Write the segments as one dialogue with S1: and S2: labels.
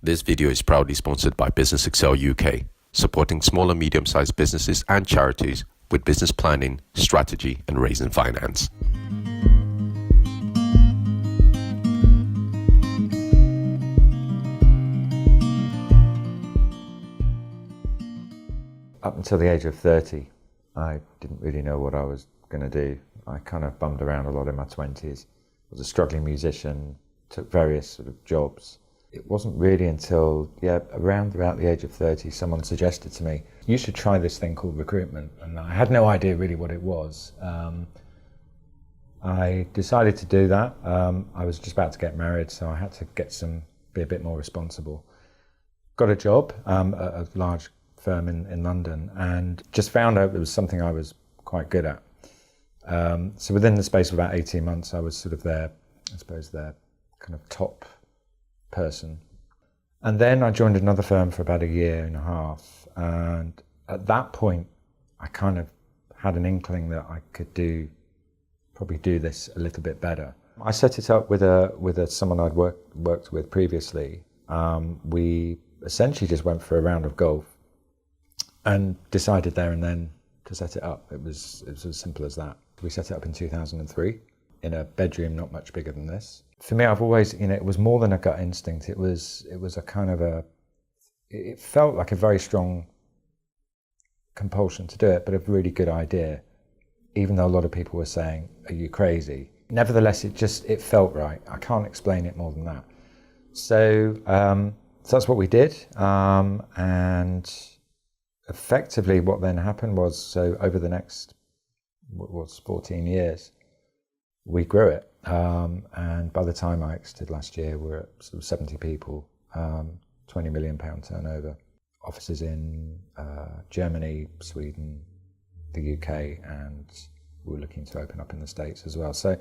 S1: This video is proudly sponsored by Business Excel UK, supporting small and medium-sized businesses and charities with business planning, strategy, and raising finance.
S2: Up until the age of 30, I didn't really know what I was going to do. I kind of bummed around a lot in my 20s. I was a struggling musician, took various sort of jobs. It wasn't really until, around about the age of 30, someone suggested to me, you should try this thing called recruitment. And I had no idea really what it was. I decided to do that. I was just about to get married, so I had to be a bit more responsible. Got a job at a large firm in London, and just found out it was something I was quite good at. So within the space of about 18 months, I was sort of their kind of top person. And then I joined another firm for about a year and a half, and at that point I kind of had an inkling that I could probably do this a little bit better. I set it up with someone I'd worked with previously. We essentially just went for a round of golf and decided there and then to set it up. It was as simple as that. We set it up in 2003 in a bedroom not much bigger than this. For me, I've always, it was more than a gut instinct. It was a kind of it felt like a very strong compulsion to do it, but a really good idea, even though a lot of people were saying, are you crazy? Nevertheless, it felt right. I can't explain it more than that. So that's what we did. And effectively what then happened was, so over the next, 14 years, we grew it. And by the time I exited last year, we're at sort of 70 people, £20 million turnover, offices in Germany, Sweden, the UK, and we were looking to open up in the States as well. So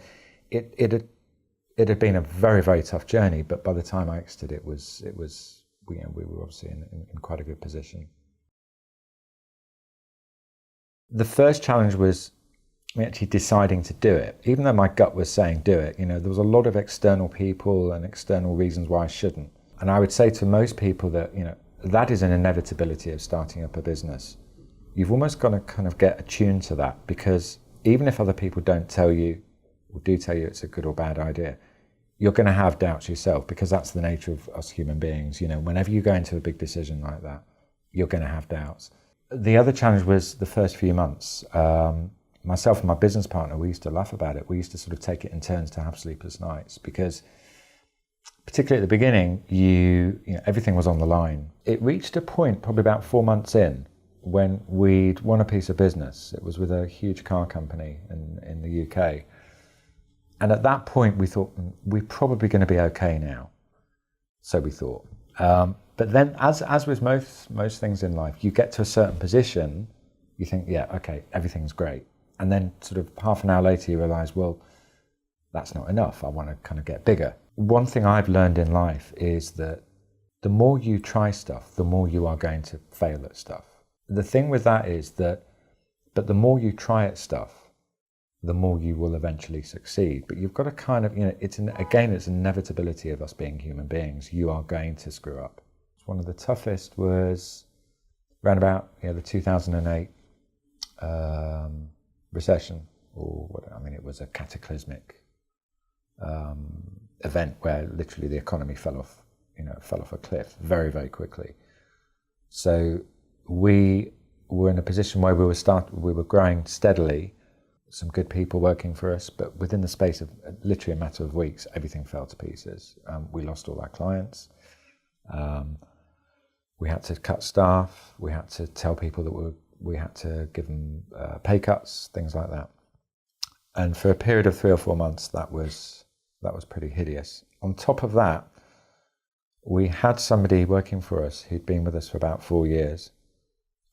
S2: it had been a very, very tough journey, but by the time I exited, we were obviously in quite a good position. The first challenge was me actually deciding to do it. Even though my gut was saying do it, there was a lot of external people and external reasons why I shouldn't. And I would say to most people that, that is an inevitability of starting up a business. You've almost got to kind of get attuned to that, because even if other people don't tell you or do tell you it's a good or bad idea, you're going to have doubts yourself, because that's the nature of us human beings. Whenever you go into a big decision like that, you're going to have doubts. The other challenge was the first few months. Myself and my business partner, we used to laugh about it. We used to sort of take it in turns to have sleepless nights, because particularly at the beginning, everything was on the line. It reached a point probably about 4 months in when we'd won a piece of business. It was with a huge car company in the UK. And at that point we thought, we're probably going to be okay now. So we thought. But then as with most things in life, you get to a certain position, you think, yeah, okay, everything's great. And then sort of half an hour later you realise, well, that's not enough. I want to kind of get bigger. One thing I've learned in life is that the more you try stuff, the more you are going to fail at stuff. The thing with that is that, but the more you try at stuff, the more you will eventually succeed. But you've got to kind of, it's an inevitability of us being human beings. You are going to screw up. One of the toughest was around about the 2008 recession, it was a cataclysmic event where literally the economy fell off a cliff very, very quickly. So we were in a position where we were growing steadily, some good people working for us, but within the space of literally a matter of weeks, everything fell to pieces. We lost all our clients. We had to cut staff. We had to tell people that we had to give them pay cuts, things like that. And for a period of 3 or 4 months, that was pretty hideous. On top of that, we had somebody working for us who'd been with us for about 4 years,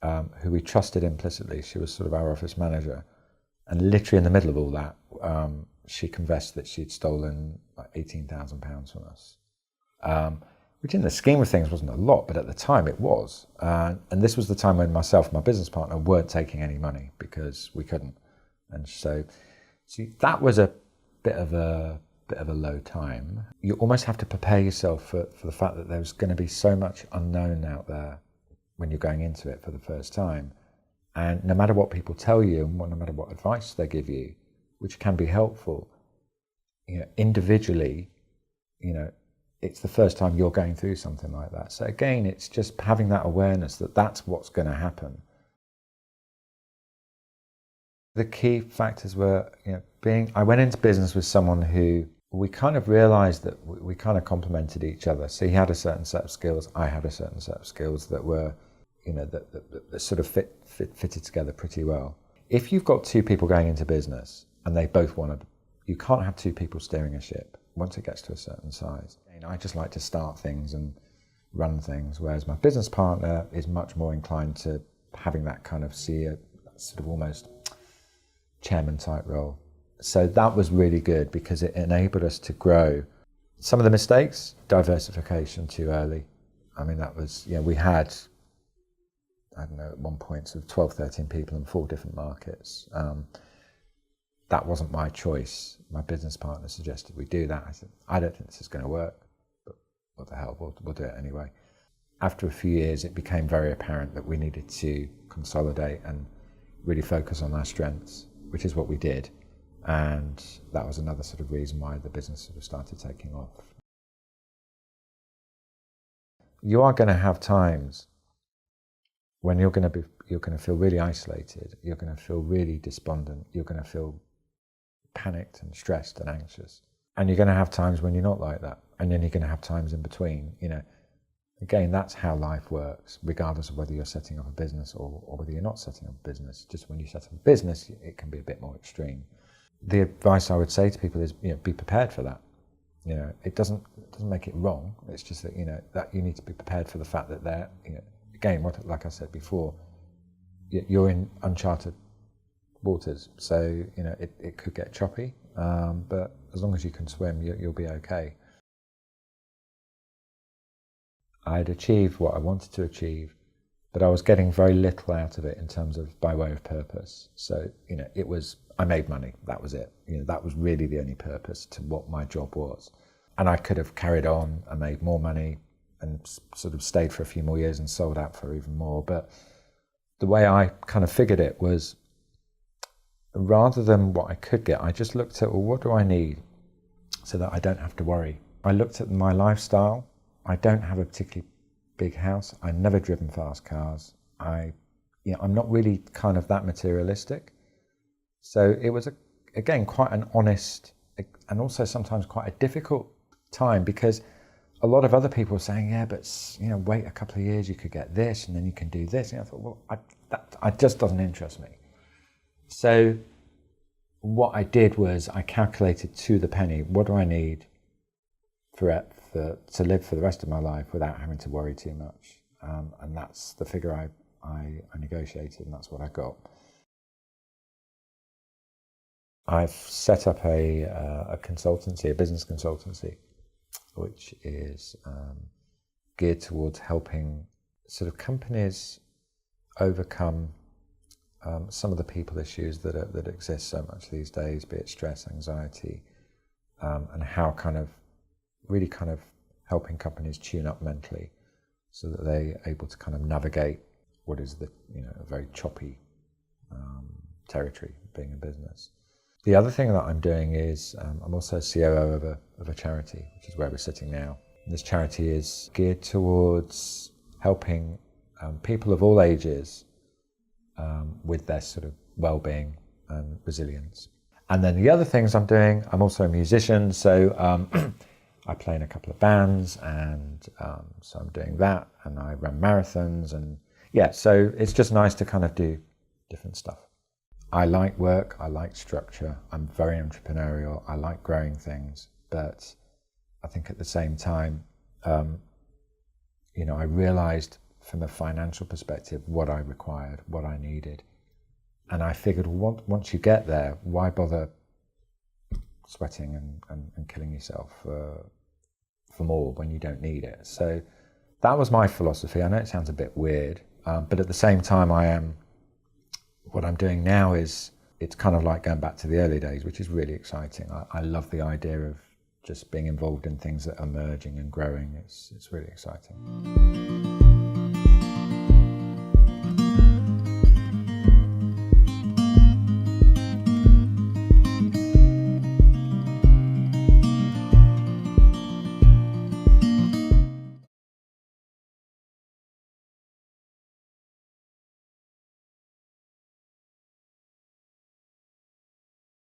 S2: who we trusted implicitly. She was sort of our office manager. And literally in the middle of all that, she confessed that she'd stolen like £18,000 from us. Which in the scheme of things wasn't a lot, but at the time it was. And this was the time when myself and my business partner weren't taking any money because we couldn't. And so that was a bit of a bit of a low time, you almost have to prepare yourself for the fact that there's going to be so much unknown out there when you're going into it for the first time. And no matter what people tell you and no matter what advice they give you, which can be helpful, individually, it's the first time you're going through something like that. So again, it's just having that awareness that that's what's going to happen. The key factors were, I went into business with someone who we kind of realized that we kind of complemented each other. So he had a certain set of skills, I had a certain set of skills that were, that sort of fitted together pretty well. If you've got two people going into business and they both you can't have two people steering a ship once it gets to a certain size. I just like to start things and run things, whereas my business partner is much more inclined to having that kind of CEO, sort of almost chairman type role. So that was really good because it enabled us to grow. Some of the mistakes, diversification too early. I mean, that was, we had, I don't know, at one point sort of 12, 13 people in 4 different markets. That wasn't my choice. My business partner suggested we do that. I said, I don't think this is going to work, but what the hell, we'll do it anyway. After a few years, it became very apparent that we needed to consolidate and really focus on our strengths, which is what we did. And that was another sort of reason why the business sort of started taking off. You are going to have times when you're going to feel really isolated, you're going to feel really despondent, you're going to feel panicked and stressed and anxious. And you're going to have times when you're not like that. And then you're going to have times in between. Again, that's how life works, regardless of whether you're setting up a business or whether you're not setting up a business. Just when you set up a business, it can be a bit more extreme. The advice I would say to people is, be prepared for that. It doesn't make it wrong. It's just that, that you need to be prepared for the fact that they're, again, like I said before, you're in uncharted waters. So, it could get choppy, but as long as you can swim, you'll be okay. I had achieved what I wanted to achieve, but I was getting very little out of it in terms of by way of purpose. So, I made money, that was it. That was really the only purpose to what my job was. And I could have carried on and made more money and sort of stayed for a few more years and sold out for even more. But the way I kind of figured it was, rather than what I could get, I just looked at, well, what do I need so that I don't have to worry? I looked at my lifestyle. I don't have a particularly big house. I've never driven fast cars. I'm not really kind of that materialistic. So it was, again, quite an honest and also sometimes quite a difficult time, because a lot of other people were saying, yeah, but wait a couple of years, you could get this and then you can do this. And I thought, well, that just doesn't interest me. So what I did was I calculated to the penny, what do I need to live for the rest of my life without having to worry too much. And that's the figure I negotiated, and that's what I got. I've set up a consultancy, a business consultancy, which is geared towards helping sort of companies overcome some of the people issues that exist so much these days, be it stress, anxiety, and how really helping companies tune up mentally so that they're able to kind of navigate what is a very choppy territory being a business. The other thing that I'm doing is I'm also COO of a charity, which is where we're sitting now. And this charity is geared towards helping people of all ages with their sort of well-being and resilience. And then the other things I'm doing, I'm also a musician, so I play in a couple of bands, and so I'm doing that, and I run marathons, and so it's just nice to kind of do different stuff. I like work, I like structure, I'm very entrepreneurial, I like growing things, but I think at the same time, I realized from a financial perspective what I required, what I needed. And I figured, once you get there, why bother sweating and killing yourself for more when you don't need it? So that was my philosophy. I know it sounds a bit weird, but at the same time, what I'm doing now is, it's kind of like going back to the early days, which is really exciting. I love the idea of just being involved in things that are emerging and growing. It's really exciting.